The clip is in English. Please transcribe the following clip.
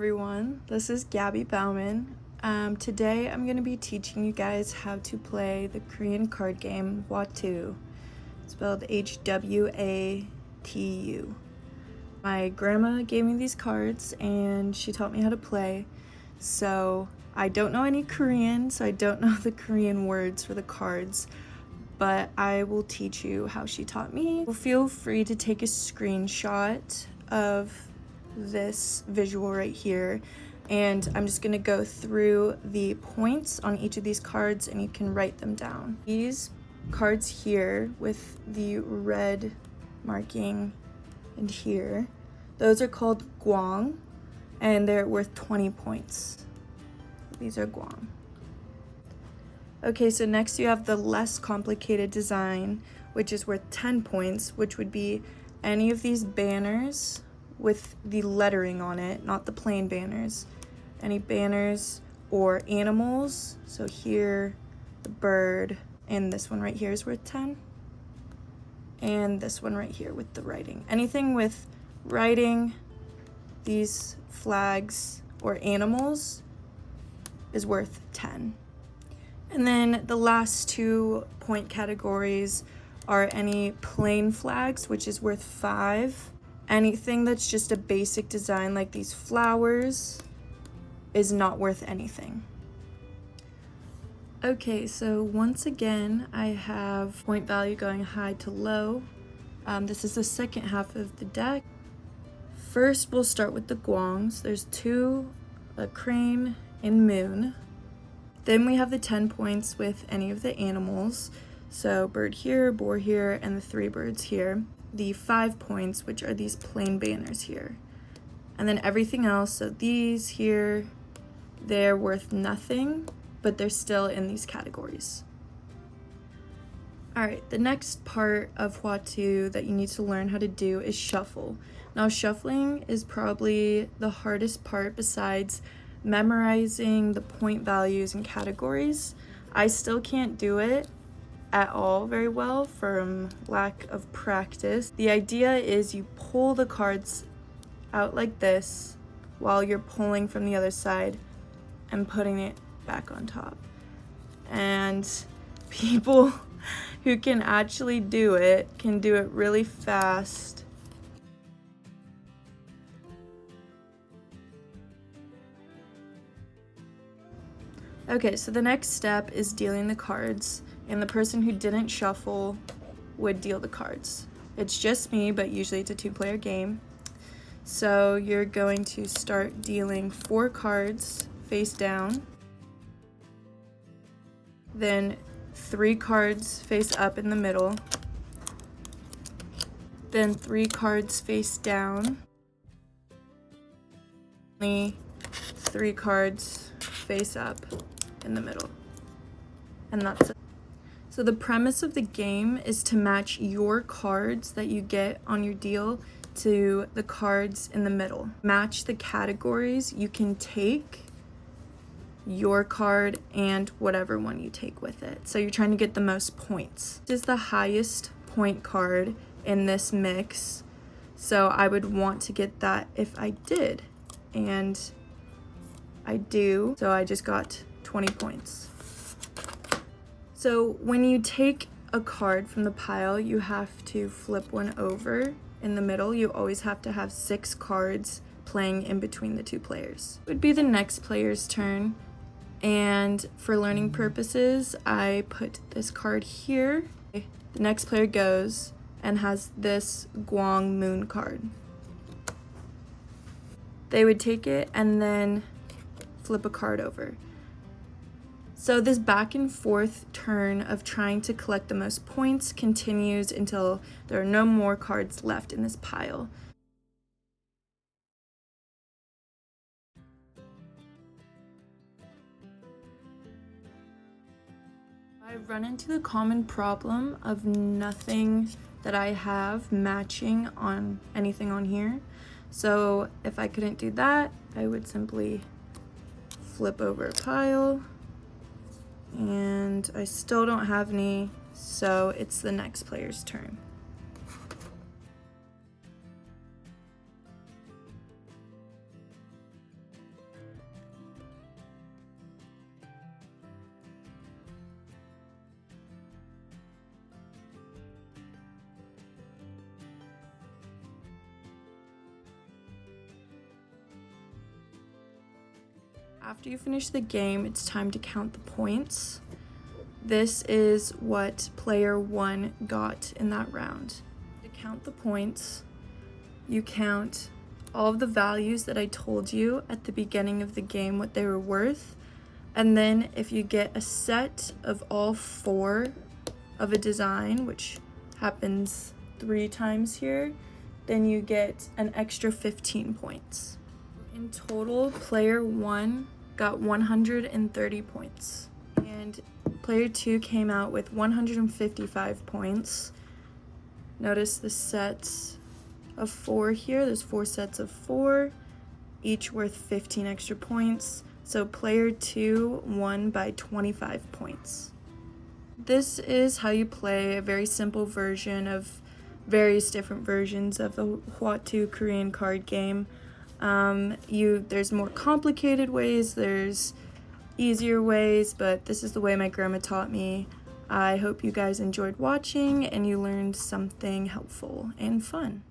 everyone, this is Gabby Bauman. Today I'm going to be teaching you guys how to play the Korean card game Hwa Tu, spelled Hwatu. My grandma gave me these cards and she taught me how to play, so I don't know any Korean, so I don't know the Korean words for the cards, but I will teach you how she taught me. Feel free to take a screenshot of this visual right here, and I'm just gonna go through the points on each of these cards and you can write them down. These cards here with the red marking and here, those are called gwang and they're worth 20 points. These are gwang. Okay, so next you have the less complicated design, which is worth 10 points, which would be any of these banners with the lettering on it, not the plain banners. Any banners or animals, so here, the bird, and this one right here is worth 10. And this one right here with the writing. Anything with writing, these flags, or animals is worth 10. And then the last 2 point categories are any plain flags, which is worth 5. Anything that's just a basic design like these flowers is not worth anything. Okay, so once again, I have point value going high to low. This is the second half of the deck. First, we'll start with the gwangs. There's 2, a crane and moon. Then we have the 10 points with any of the animals. So bird here, boar here, and the 3 birds here. The 5 points, which are these plain banners here. And then everything else, so these here, they're worth nothing, but they're still in these categories. All right, the next part of Hwa Tu that you need to learn how to do is shuffle. Now, shuffling is probably the hardest part besides memorizing the point values and categories. I still can't do it at all very well from lack of practice. The idea is you pull the cards out like this while you're pulling from the other side and putting it back on top. And people who can actually do it can do it really fast. Okay, so the next step is dealing the cards, and the person who didn't shuffle would deal the cards. It's just me, but usually it's a 2-player game. So you're going to start dealing 4 cards face down, then 3 cards face up in the middle, then 3 cards face down, 3 cards face up in the middle, and that's it. So the premise of the game is to match your cards that you get on your deal to the cards in the middle. Match the categories. You can take your card and whatever one you take with it. So you're trying to get the most points. This is the highest point card in this mix, so I would want to get that if I did, and I do, so I just got 20 points. So when you take a card from the pile, you have to flip one over in the middle. You always have to have 6 cards playing in between the 2 players. It would be the next player's turn, and for learning purposes, I put this card here. The next player goes and has this gwang moon card. They would take it and then flip a card over. So this back and forth turn of trying to collect the most points continues until there are no more cards left in this pile. I've run into the common problem of nothing that I have matching on anything on here. So if I couldn't do that, I would simply flip over a pile. And I still don't have any, so it's the next player's turn. After you finish the game, it's time to count the points. This is what player 1 got in that round. To count the points, you count all of the values that I told you at the beginning of the game, what they were worth, and then if you get a set of all 4 of a design, which happens 3 times here, then you get an extra 15 points. In total, player 1 got 130 points, and player 2 came out with 155 points. Notice the sets of 4 here. There's 4 sets of 4, each worth 15 extra points. So player 2 won by 25 points. This is how you play a very simple version of various different versions of the Hwa Tu Korean card game. There's more complicated ways, there's easier ways, but this is the way my grandma taught me. I hope you guys enjoyed watching and you learned something helpful and fun.